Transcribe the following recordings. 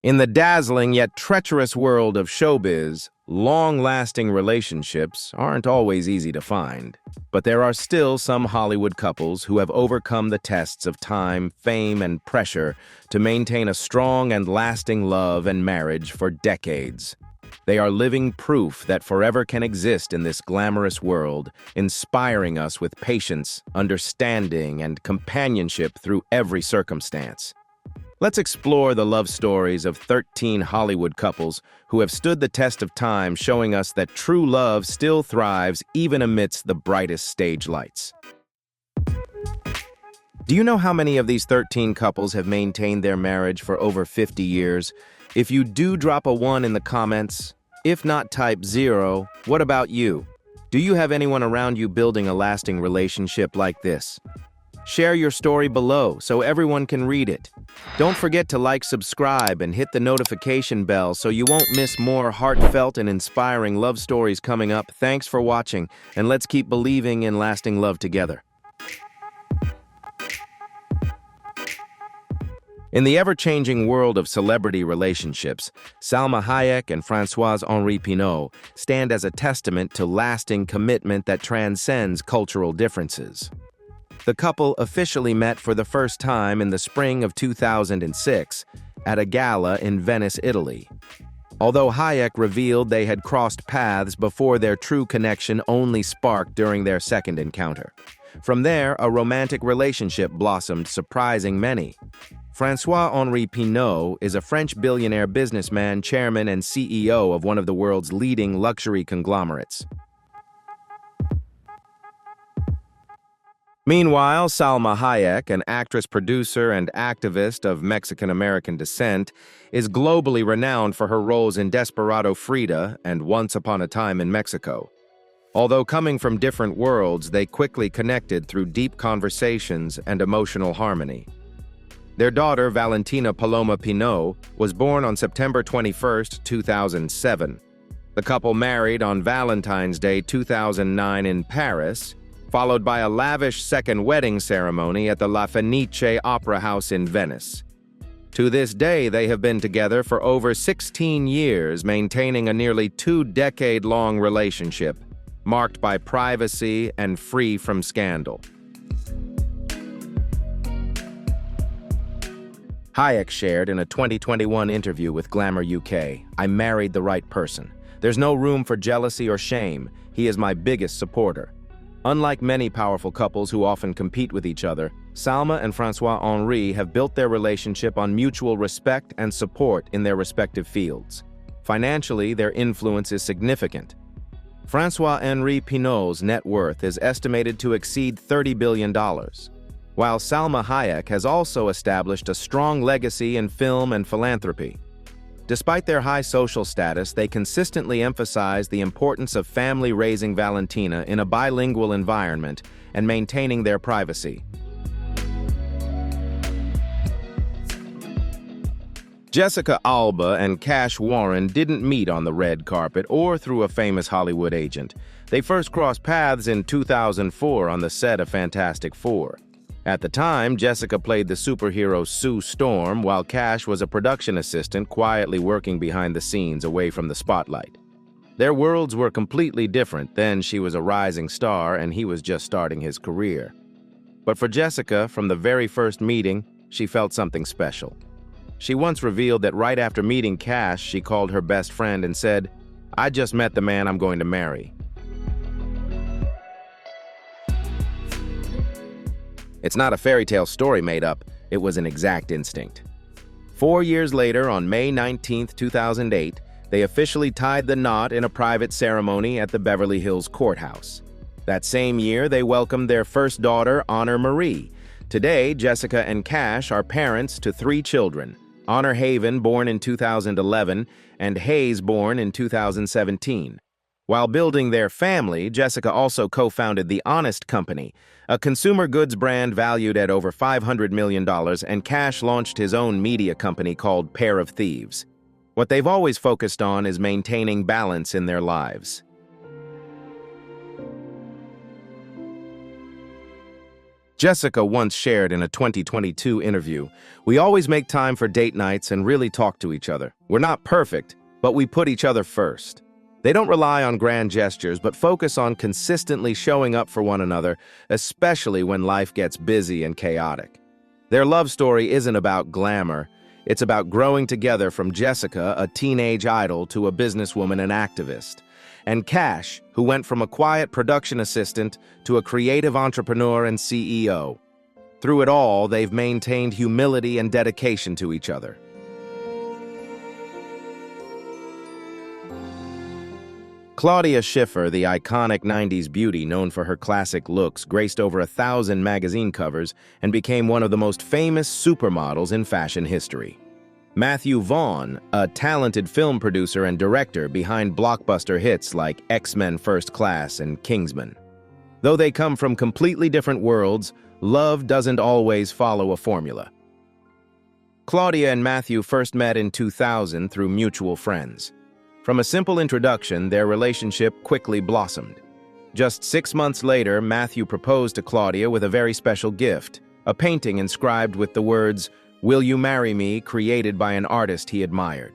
In the dazzling yet treacherous world of showbiz, long-lasting relationships aren't always easy to find. But there are still some Hollywood couples who have overcome the tests of time, fame, and pressure to maintain a strong and lasting love and marriage for decades. They are living proof that forever can exist in this glamorous world, inspiring us with patience, understanding, and companionship through every circumstance. Let's explore the love stories of 13 Hollywood couples who have stood the test of time, showing us that true love still thrives even amidst the brightest stage lights. Do you know how many of these 13 couples have maintained their marriage for over 50 years? If you do, drop a 1 in the comments. If not, type 0. What about you? Do you have anyone around you building a lasting relationship like this? Share your story below so everyone can read it. Don't forget to like, subscribe, and hit the notification bell so you won't miss more heartfelt and inspiring love stories coming up. Thanks for watching, and let's keep believing in lasting love together. In the ever-changing world of celebrity relationships, Salma Hayek and François-Henri Pinault stand as a testament to lasting commitment that transcends cultural differences. The couple officially met for the first time in the spring of 2006 at a gala in Venice, Italy. Although Hayek revealed they had crossed paths before, their true connection only sparked during their second encounter. From there, a romantic relationship blossomed, surprising many. François-Henri Pinault is a French billionaire businessman, chairman, and CEO of one of the world's leading luxury conglomerates. Meanwhile, Salma Hayek, an actress, producer, and activist of Mexican-American descent, is globally renowned for her roles in Desperado Frida and Once Upon a Time in Mexico. Although coming from different worlds, they quickly connected through deep conversations and emotional harmony. Their daughter, Valentina Paloma Pinault, was born on September 21, 2007. The couple married on Valentine's Day 2009 in Paris, followed by a lavish second wedding ceremony at the La Fenice Opera House in Venice. To this day, they have been together for over 16 years, maintaining a nearly 2-decade-long relationship, marked by privacy and free from scandal. Hayek shared in a 2021 interview with Glamour UK, "I married the right person. There's no room for jealousy or shame. He is my biggest supporter." Unlike many powerful couples who often compete with each other, Salma and François-Henri have built their relationship on mutual respect and support in their respective fields. Financially, their influence is significant. François-Henri Pinault's net worth is estimated to exceed $30 billion, while Salma Hayek has also established a strong legacy in film and philanthropy. Despite their high social status, they consistently emphasize the importance of family raising Valentina in a bilingual environment and maintaining their privacy. Jessica Alba and Cash Warren didn't meet on the red carpet or through a famous Hollywood agent. They first crossed paths in 2004 on the set of Fantastic Four. At the time, Jessica played the superhero Sue Storm, while Cash was a production assistant quietly working behind the scenes away from the spotlight. Their worlds were completely different. Then she was a rising star and he was just starting his career. But for Jessica, from the very first meeting, she felt something special. She once revealed that right after meeting Cash, she called her best friend and said, "I just met the man I'm going to marry." It's not a fairy tale story made up, it was an exact instinct. 4 years later, on May 19, 2008, they officially tied the knot in a private ceremony at the Beverly Hills courthouse. That same year, they welcomed their first daughter, Honor Marie. Today, Jessica and Cash are parents to 3 children, Honor Haven, born in 2011, and Hayes, born in 2017. While building their family, Jessica also co-founded The Honest Company, a consumer goods brand valued at over $500 million, and Cash launched his own media company called Pair of Thieves. What they've always focused on is maintaining balance in their lives. Jessica once shared in a 2022 interview, "We always make time for date nights and really talk to each other. We're not perfect, but we put each other first." They don't rely on grand gestures, but focus on consistently showing up for one another, especially when life gets busy and chaotic. Their love story isn't about glamour. It's about growing together from Jessica, a teenage idol, to a businesswoman and activist, and Cash, who went from a quiet production assistant to a creative entrepreneur and CEO. Through it all, they've maintained humility and dedication to each other. Claudia Schiffer, the iconic 90s beauty known for her classic looks, graced over 1,000 magazine covers and became one of the most famous supermodels in fashion history. Matthew Vaughn, a talented film producer and director behind blockbuster hits like X-Men First Class and Kingsman. Though they come from completely different worlds, love doesn't always follow a formula. Claudia and Matthew first met in 2000 through mutual friends. From a simple introduction, their relationship quickly blossomed. Just 6 months later, Matthew proposed to Claudia with a very special gift, a painting inscribed with the words, "Will you marry me?" created by an artist he admired.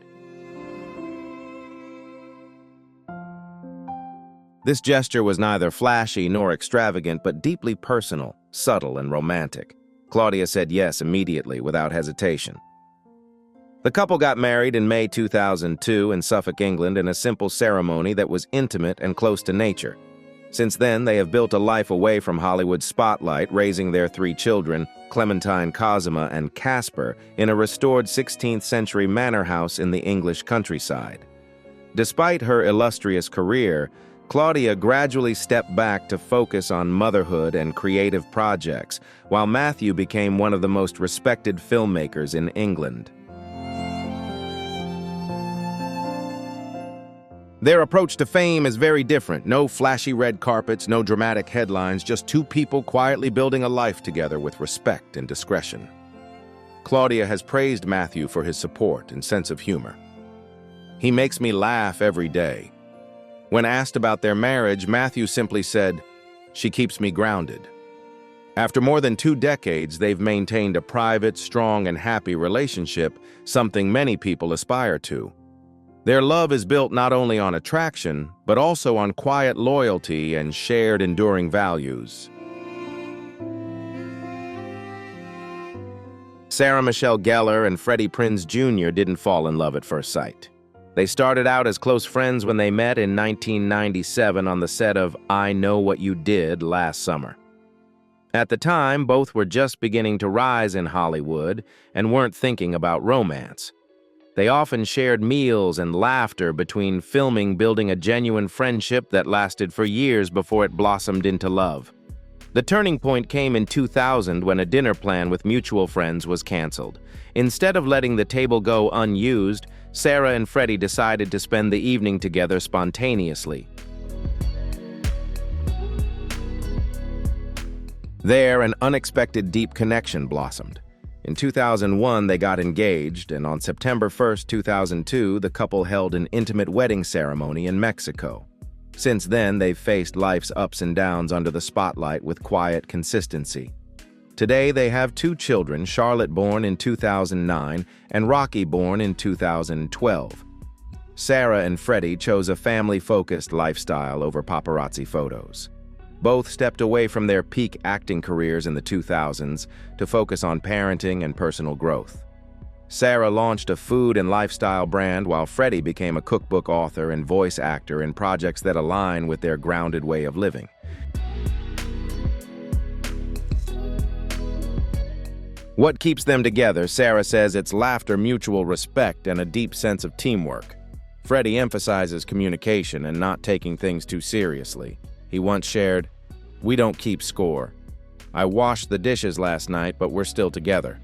This gesture was neither flashy nor extravagant, but deeply personal, subtle, and romantic. Claudia said yes immediately, without hesitation. The couple got married in May 2002 in Suffolk, England, in a simple ceremony that was intimate and close to nature. Since then, they have built a life away from Hollywood's spotlight, raising their 3 children, Clementine, Cosima, and Casper, in a restored 16th century manor house in the English countryside. Despite her illustrious career, Claudia gradually stepped back to focus on motherhood and creative projects, while Matthew became one of the most respected filmmakers in England. Their approach to fame is very different. No flashy red carpets, no dramatic headlines, just 2 people quietly building a life together with respect and discretion. Claudia has praised Matthew for his support and sense of humor. "He makes me laugh every day." When asked about their marriage, Matthew simply said, "She keeps me grounded." After more than 2 decades, they've maintained a private, strong, and happy relationship, something many people aspire to. Their love is built not only on attraction, but also on quiet loyalty and shared enduring values. Sarah Michelle Gellar and Freddie Prinze Jr. didn't fall in love at first sight. They started out as close friends when they met in 1997 on the set of I Know What You Did last summer. At the time, both were just beginning to rise in Hollywood and weren't thinking about romance. They often shared meals and laughter between filming, building a genuine friendship that lasted for years before it blossomed into love. The turning point came in 2000 when a dinner plan with mutual friends was canceled. Instead of letting the table go unused, Sarah and Freddie decided to spend the evening together spontaneously. There, an unexpected deep connection blossomed. In 2001, they got engaged, and on September 1, 2002, the couple held an intimate wedding ceremony in Mexico. Since then, they've faced life's ups and downs under the spotlight with quiet consistency. Today, they have 2 children, Charlotte born in 2009 and Rocky born in 2012. Sarah and Freddie chose a family-focused lifestyle over paparazzi photos. Both stepped away from their peak acting careers in the 2000s to focus on parenting and personal growth. Sarah launched a food and lifestyle brand, while Freddie became a cookbook author and voice actor in projects that align with their grounded way of living. What keeps them together, Sarah says it's laughter, mutual respect, and a deep sense of teamwork. Freddie emphasizes communication and not taking things too seriously. He once shared, "We don't keep score. I washed the dishes last night, but we're still together."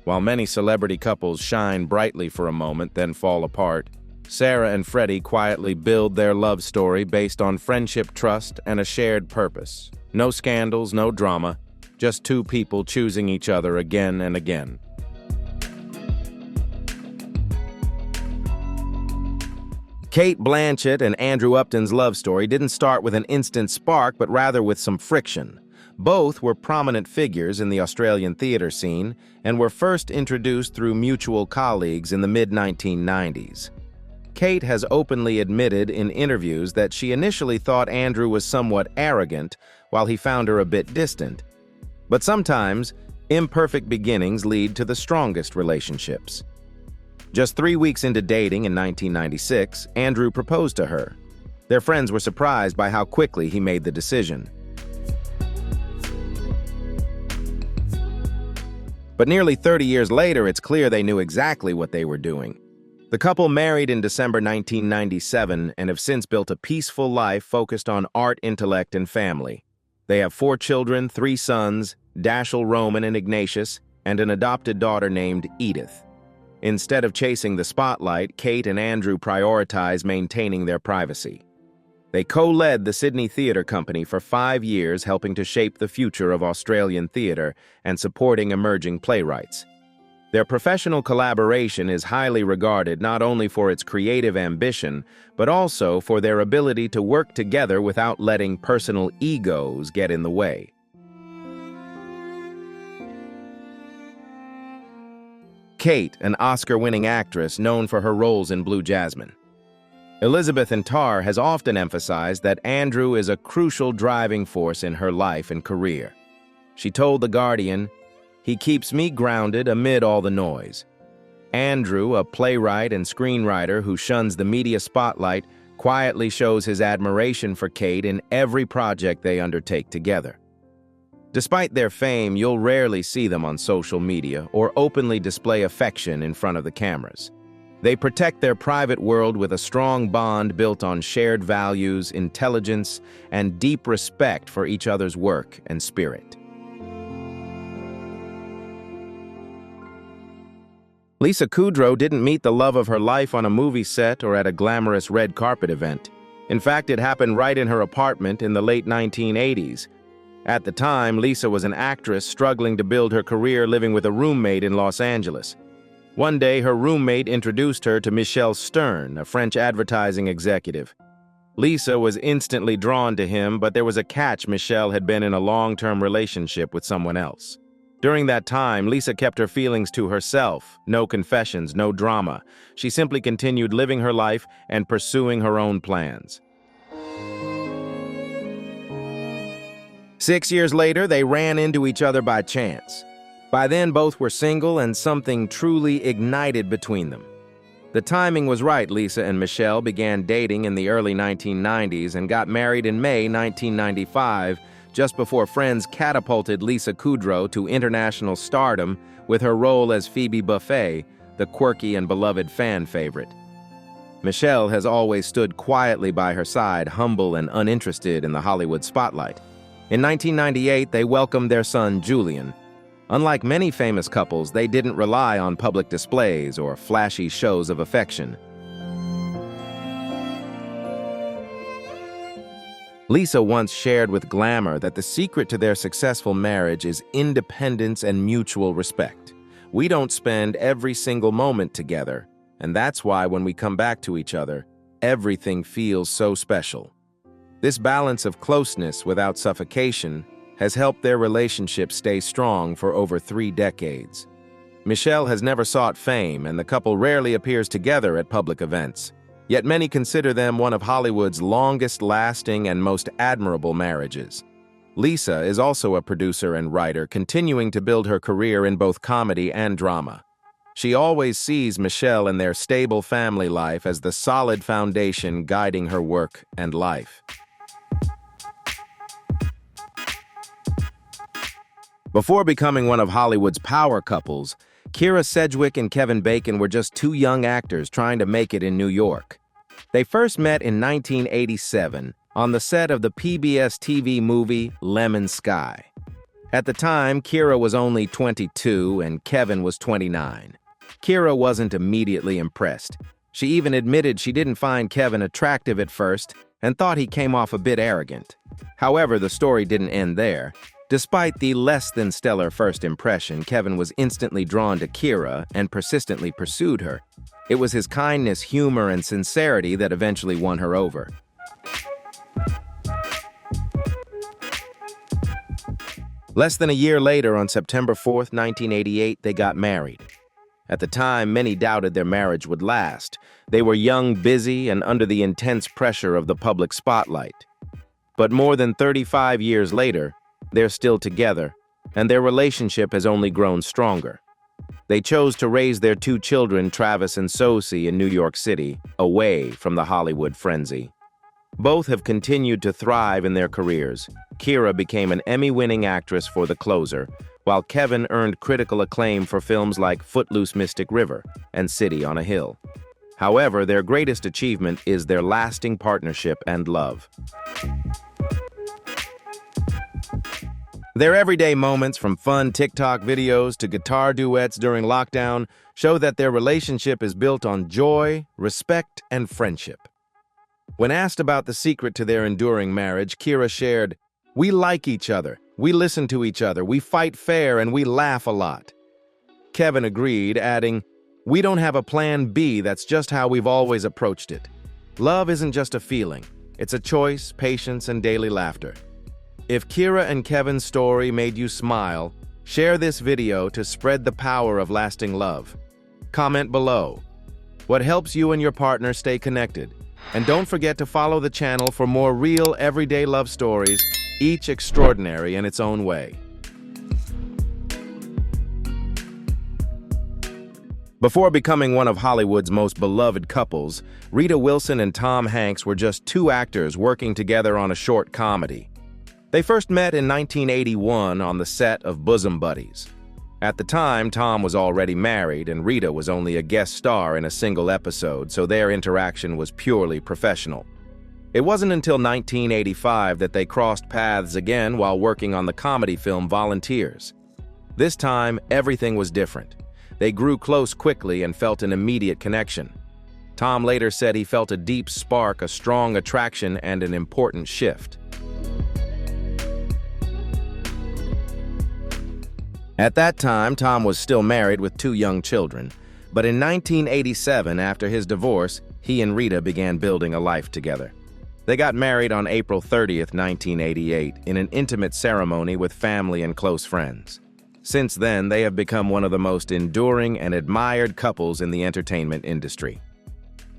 While many celebrity couples shine brightly for a moment, then fall apart, Sarah and Freddie quietly build their love story based on friendship, trust, and a shared purpose. No scandals, no drama, just 2 people choosing each other again and again. Cate Blanchett and Andrew Upton's love story didn't start with an instant spark, but rather with some friction. Both were prominent figures in the Australian theatre scene and were first introduced through mutual colleagues in the mid-1990s. Kate has openly admitted in interviews that she initially thought Andrew was somewhat arrogant, while he found her a bit distant. But sometimes, imperfect beginnings lead to the strongest relationships. Just 3 weeks into dating in 1996, Andrew proposed to her. Their friends were surprised by how quickly he made the decision. But nearly 30 years later, it's clear they knew exactly what they were doing. The couple married in December 1997 and have since built a peaceful life focused on art, intellect, and family. They have 4 children, 3 sons, Dashiell, Roman, and Ignatius, and an adopted daughter named Edith. Instead of chasing the spotlight, Kate and Andrew prioritize maintaining their privacy. They co-led the Sydney Theatre Company for 5 years, helping to shape the future of Australian theatre and supporting emerging playwrights. Their professional collaboration is highly regarded not only for its creative ambition, but also for their ability to work together without letting personal egos get in the way. Kate, an Oscar-winning actress known for her roles in Blue Jasmine. Elizabeth Antar has often emphasized that Andrew is a crucial driving force in her life and career. She told The Guardian, "He keeps me grounded amid all the noise." Andrew, a playwright and screenwriter who shuns the media spotlight, quietly shows his admiration for Kate in every project they undertake together. Despite their fame, you'll rarely see them on social media or openly display affection in front of the cameras. They protect their private world with a strong bond built on shared values, intelligence, and deep respect for each other's work and spirit. Lisa Kudrow didn't meet the love of her life on a movie set or at a glamorous red carpet event. In fact, it happened right in her apartment in the late 1980s. At the time, Lisa was an actress struggling to build her career living with a roommate in Los Angeles. One day, her roommate introduced her to Michel Stern, a French advertising executive. Lisa was instantly drawn to him, but there was a catch: Michel had been in a long-term relationship with someone else. During that time, Lisa kept her feelings to herself. No confessions, no drama. She simply continued living her life and pursuing her own plans. 6 years later, they ran into each other by chance. By then, both were single and something truly ignited between them. The timing was right. Lisa and Michel began dating in the early 1990s and got married in May 1995, just before Friends catapulted Lisa Kudrow to international stardom with her role as Phoebe Buffay, the quirky and beloved fan favorite. Michel has always stood quietly by her side, humble and uninterested in the Hollywood spotlight. In 1998, they welcomed their son, Julian. Unlike many famous couples, they didn't rely on public displays or flashy shows of affection. Lisa once shared with Glamour that the secret to their successful marriage is independence and mutual respect. "We don't spend every single moment together, and that's why when we come back to each other, everything feels so special." This balance of closeness without suffocation has helped their relationship stay strong for over 3 decades. Michel has never sought fame, and the couple rarely appears together at public events. Yet many consider them one of Hollywood's longest-lasting and most admirable marriages. Lisa is also a producer and writer, continuing to build her career in both comedy and drama. She always sees Michel and their stable family life as the solid foundation guiding her work and life. Before becoming one of Hollywood's power couples, Kyra Sedgwick and Kevin Bacon were just 2 young actors trying to make it in New York. They first met in 1987 on the set of the PBS TV movie Lemon Sky. At the time, Kyra was only 22 and Kevin was 29. Kyra wasn't immediately impressed. She even admitted she didn't find Kevin attractive at first and thought he came off a bit arrogant. However, the story didn't end there. Despite the less-than-stellar first impression, Kevin was instantly drawn to Kyra and persistently pursued her. It was his kindness, humor, and sincerity that eventually won her over. Less than a year later, on September 4th, 1988, they got married. At the time, many doubted their marriage would last. They were young, busy, and under the intense pressure of the public spotlight. But more than 35 years later, they're still together, and their relationship has only grown stronger. They chose to raise their two children, Travis and Sosie, in New York City, away from the Hollywood frenzy. Both have continued to thrive in their careers. Kira became an Emmy-winning actress for The Closer, while Kevin earned critical acclaim for films like Footloose Mystic River and City on a Hill. However, their greatest achievement is their lasting partnership and love. Their everyday moments, from fun TikTok videos to guitar duets during lockdown, show that their relationship is built on joy, respect, and friendship. When asked about the secret to their enduring marriage, Kira shared, "We like each other, we listen to each other, we fight fair, and we laugh a lot." Kevin agreed, adding, "We don't have a plan B, that's just how we've always approached it. Love isn't just a feeling, it's a choice, patience, and daily laughter." If Kira and Kevin's story made you smile, share this video to spread the power of lasting love. Comment below what helps you and your partner stay connected. And don't forget to follow the channel for more real, everyday love stories, each extraordinary in its own way. Before becoming one of Hollywood's most beloved couples, Rita Wilson and Tom Hanks were just two actors working together on a short comedy. They first met in 1981 on the set of Bosom Buddies. At the time, Tom was already married and Rita was only a guest star in a single episode, so their interaction was purely professional. It wasn't until 1985 that they crossed paths again while working on the comedy film Volunteers. This time, everything was different. They grew close quickly and felt an immediate connection. Tom later said he felt a deep spark, a strong attraction, and an important shift. At that time, Tom was still married with two young children, but in 1987, after his divorce, he and Rita began building a life together. They got married on April 30th, 1988, in an intimate ceremony with family and close friends. Since then, they have become one of the most enduring and admired couples in the entertainment industry.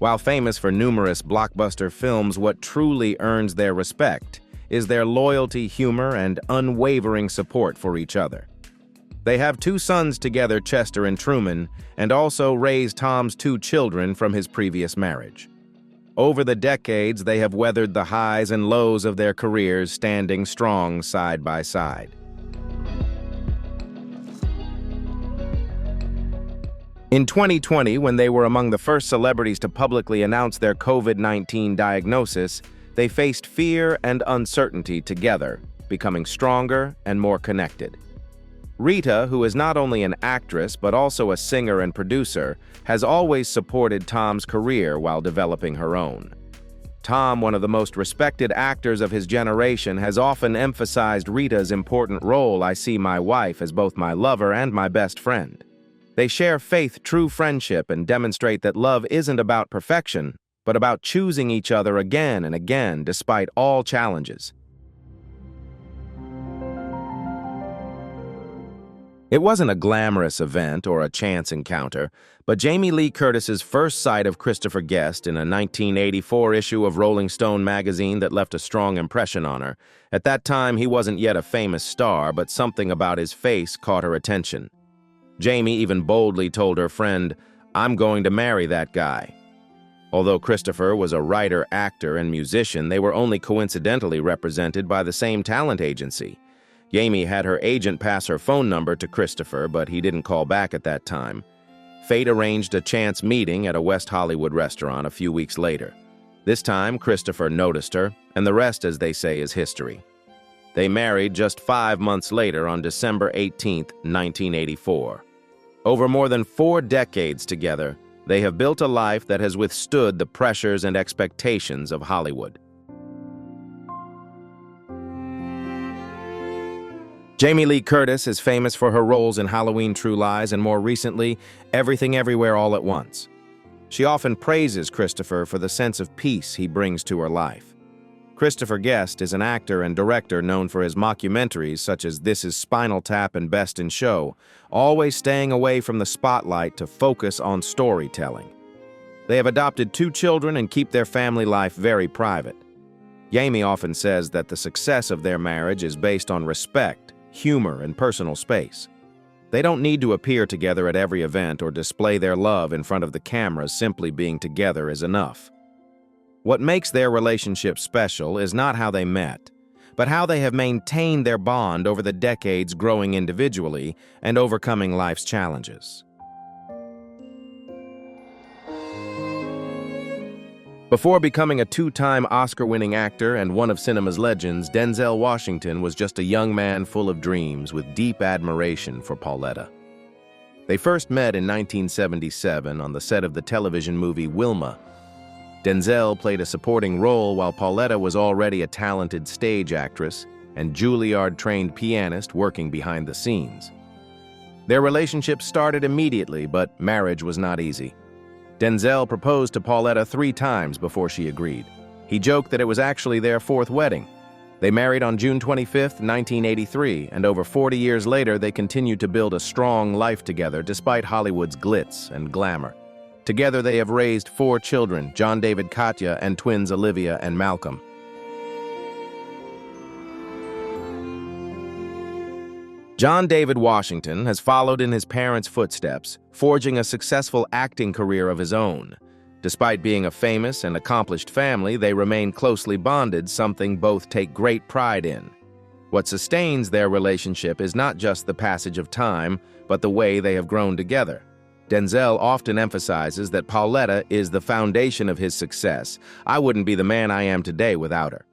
While famous for numerous blockbuster films, what truly earns their respect is their loyalty, humor, and unwavering support for each other. They have two sons together, Chester and Truman, and also raised Tom's two children from his previous marriage. Over the decades, they have weathered the highs and lows of their careers, standing strong side by side. In 2020, when they were among the first celebrities to publicly announce their COVID-19 diagnosis, they faced fear and uncertainty together, becoming stronger and more connected. Rita, who is not only an actress but also a singer and producer, has always supported Tom's career while developing her own. Tom, one of the most respected actors of his generation, has often emphasized Rita's important role. "I see my wife as both my lover and my best friend." They share faith, true friendship, and demonstrate that love isn't about perfection, but about choosing each other again and again despite all challenges. It wasn't a glamorous event or a chance encounter, but Jamie Lee Curtis's first sight of Christopher Guest in a 1984 issue of Rolling Stone magazine that left a strong impression on her. At that time, he wasn't yet a famous star, but something about his face caught her attention. Jamie even boldly told her friend, "I'm going to marry that guy." Although Christopher was a writer, actor, and musician, they were only coincidentally represented by the same talent agency. Jamie had her agent pass her phone number to Christopher, but he didn't call back at that time. Fate arranged a chance meeting at a West Hollywood restaurant a few weeks later. This time, Christopher noticed her, and the rest, as they say, is history. They married just 5 months later on December 18, 1984. Over more than 4 decades together, they have built a life that has withstood the pressures and expectations of Hollywood. Jamie Lee Curtis is famous for her roles in Halloween: True Lies and more recently, Everything Everywhere All at Once. She often praises Christopher for the sense of peace he brings to her life. Christopher Guest is an actor and director known for his mockumentaries such as This Is Spinal Tap and Best in Show, always staying away from the spotlight to focus on storytelling. They have adopted 2 children and keep their family life very private. Jamie often says that the success of their marriage is based on respect, humor, and personal space. They don't need to appear together at every event or display their love in front of the camera. Simply being together is enough. What makes their relationship special is not how they met, but how they have maintained their bond over the decades, growing individually and overcoming life's challenges. Before becoming a 2-time Oscar-winning actor and one of cinema's legends, Denzel Washington was just a young man full of dreams with deep admiration for Pauletta. They first met in 1977 on the set of the television movie Wilma. Denzel played a supporting role while Pauletta was already a talented stage actress and Juilliard-trained pianist working behind the scenes. Their relationship started immediately, but marriage was not easy. Denzel proposed to Pauletta 3 times before she agreed. He joked that it was actually their 4th wedding. They married on June 25, 1983, and over 40 years later, they continued to build a strong life together despite Hollywood's glitz and glamour. Together, they have raised 4 children, John David Katya, and twins Olivia and Malcolm. John David Washington has followed in his parents' footsteps, forging a successful acting career of his own. Despite being a famous and accomplished family, they remain closely bonded, something both take great pride in. What sustains their relationship is not just the passage of time, but the way they have grown together. Denzel often emphasizes that Pauletta is the foundation of his success. I wouldn't be the man I am today without her.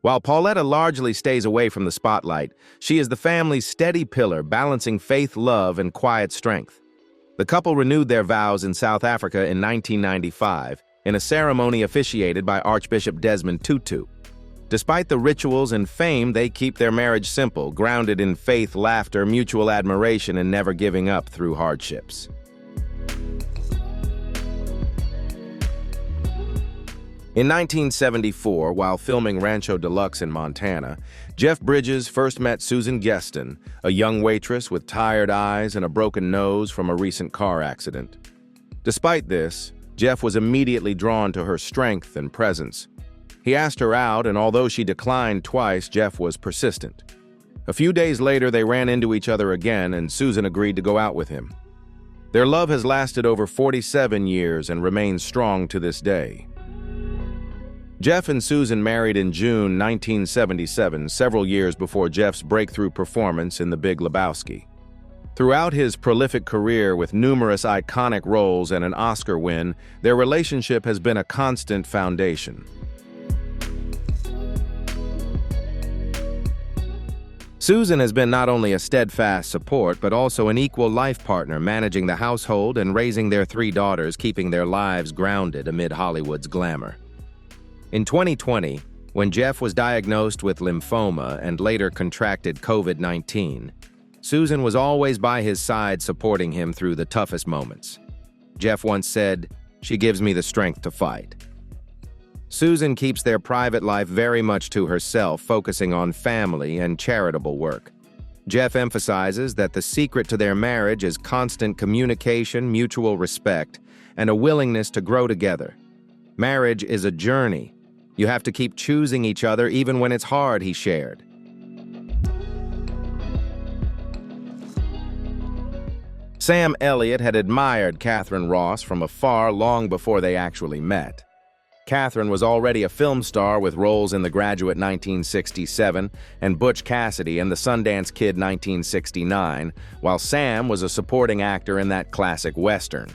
While Pauletta largely stays away from the spotlight, she is the family's steady pillar, balancing faith, love, and quiet strength. The couple renewed their vows in South Africa in 1995 in a ceremony officiated by Archbishop Desmond Tutu. Despite the rituals and fame, they keep their marriage simple, grounded in faith, laughter, mutual admiration, and never giving up through hardships. In 1974, while filming Rancho Deluxe in Montana, Jeff Bridges first met Susan Geston, a young waitress with tired eyes and a broken nose from a recent car accident. Despite this, Jeff was immediately drawn to her strength and presence. He asked her out, and although she declined twice, Jeff was persistent. A few days later, they ran into each other again, and Susan agreed to go out with him. Their love has lasted over 47 years and remains strong to this day. Jeff and Susan married in June 1977, several years before Jeff's breakthrough performance in The Big Lebowski. Throughout his prolific career with numerous iconic roles and an Oscar win, their relationship has been a constant foundation. Susan has been not only a steadfast support, but also an equal life partner, managing the household and raising their 3 daughters, keeping their lives grounded amid Hollywood's glamour. In 2020, when Jeff was diagnosed with lymphoma and later contracted COVID-19, Susan was always by his side, supporting him through the toughest moments. Jeff once said, "She gives me the strength to fight." Susan keeps their private life very much to herself, focusing on family and charitable work. Jeff emphasizes that the secret to their marriage is constant communication, mutual respect, and a willingness to grow together. Marriage is a journey. You have to keep choosing each other even when it's hard, he shared. Sam Elliott had admired Katharine Ross from afar long before they actually met. Katharine was already a film star with roles in The Graduate 1967 and Butch Cassidy and The Sundance Kid 1969, while Sam was a supporting actor in that classic Western.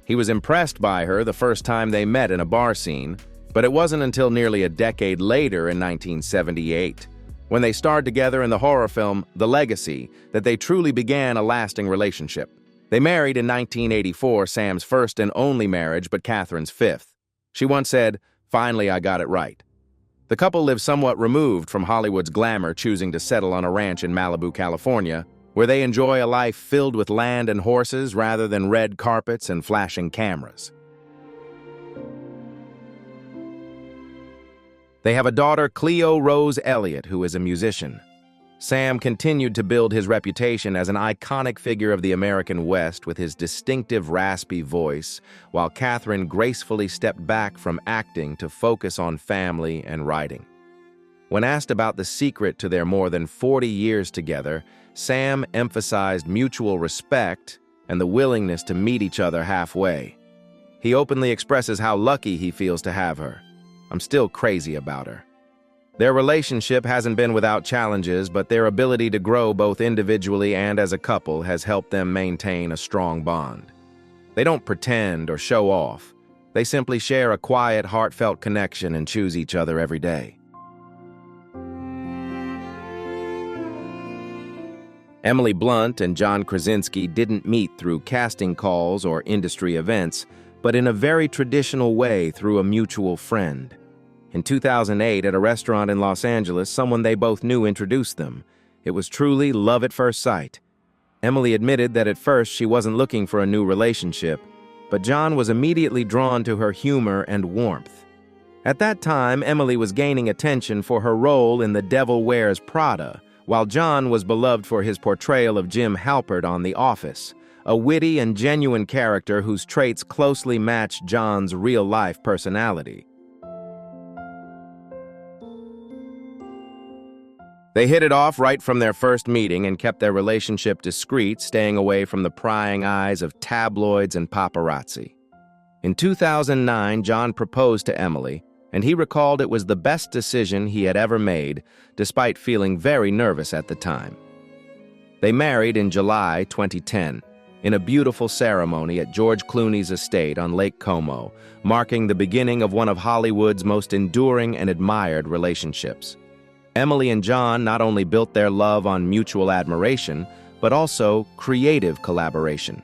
He was impressed by her the first time they met in a bar scene, but it wasn't until nearly a decade later in 1978, when they starred together in the horror film The Legacy, that they truly began a lasting relationship. They married in 1984, Sam's first and only marriage, but Katharine's 5th. She once said, "Finally, I got it right." The couple live somewhat removed from Hollywood's glamour, choosing to settle on a ranch in Malibu, California, where they enjoy a life filled with land and horses rather than red carpets and flashing cameras. They have a daughter, Cleo Rose Elliott, who is a musician. Sam continued to build his reputation as an iconic figure of the American West with his distinctive raspy voice, while Catherine gracefully stepped back from acting to focus on family and writing. When asked about the secret to their more than 40 years together, Sam emphasized mutual respect and the willingness to meet each other halfway. He openly expresses how lucky he feels to have her. "I'm still crazy about her." Their relationship hasn't been without challenges, but their ability to grow both individually and as a couple has helped them maintain a strong bond. They don't pretend or show off. They simply share a quiet, heartfelt connection and choose each other every day. Emily Blunt and John Krasinski didn't meet through casting calls or industry events, but in a very traditional way through a mutual friend. In 2008, at a restaurant in Los Angeles, someone they both knew introduced them. It was truly love at first sight. Emily admitted that at first she wasn't looking for a new relationship, but John was immediately drawn to her humor and warmth. At that time, Emily was gaining attention for her role in The Devil Wears Prada, while John was beloved for his portrayal of Jim Halpert on The Office, a witty and genuine character whose traits closely matched John's real-life personality. They hit it off right from their first meeting and kept their relationship discreet, staying away from the prying eyes of tabloids and paparazzi. In 2009, John proposed to Emily, and he recalled it was the best decision he had ever made, despite feeling very nervous at the time. They married in July 2010, in a beautiful ceremony at George Clooney's estate on Lake Como, marking the beginning of one of Hollywood's most enduring and admired relationships. Emily and John not only built their love on mutual admiration, but also creative collaboration.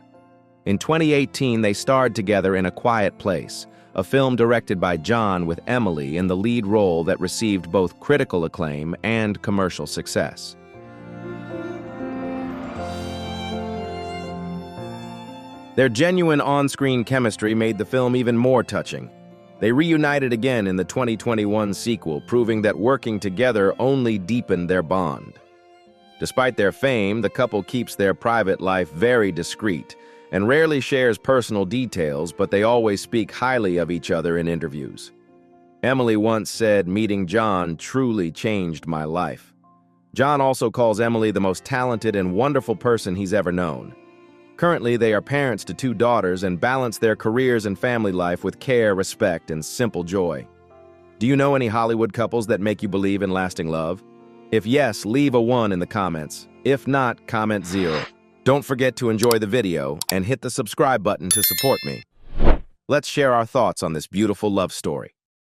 In 2018, they starred together in A Quiet Place, a film directed by John with Emily in the lead role that received both critical acclaim and commercial success. Their genuine on-screen chemistry made the film even more touching. They reunited again in the 2021 sequel, proving that working together only deepened their bond. Despite their fame, the couple keeps their private life very discreet and rarely shares personal details, but they always speak highly of each other in interviews. Emily once said, "Meeting John truly changed my life." John also calls Emily the most talented and wonderful person he's ever known. Currently, they are parents to 2 daughters and balance their careers and family life with care, respect, and simple joy. Do you know any Hollywood couples that make you believe in lasting love? If yes, leave a 1 in the comments. If not, comment 0. Don't forget to enjoy the video and hit the subscribe button to support me. Let's share our thoughts on this beautiful love story.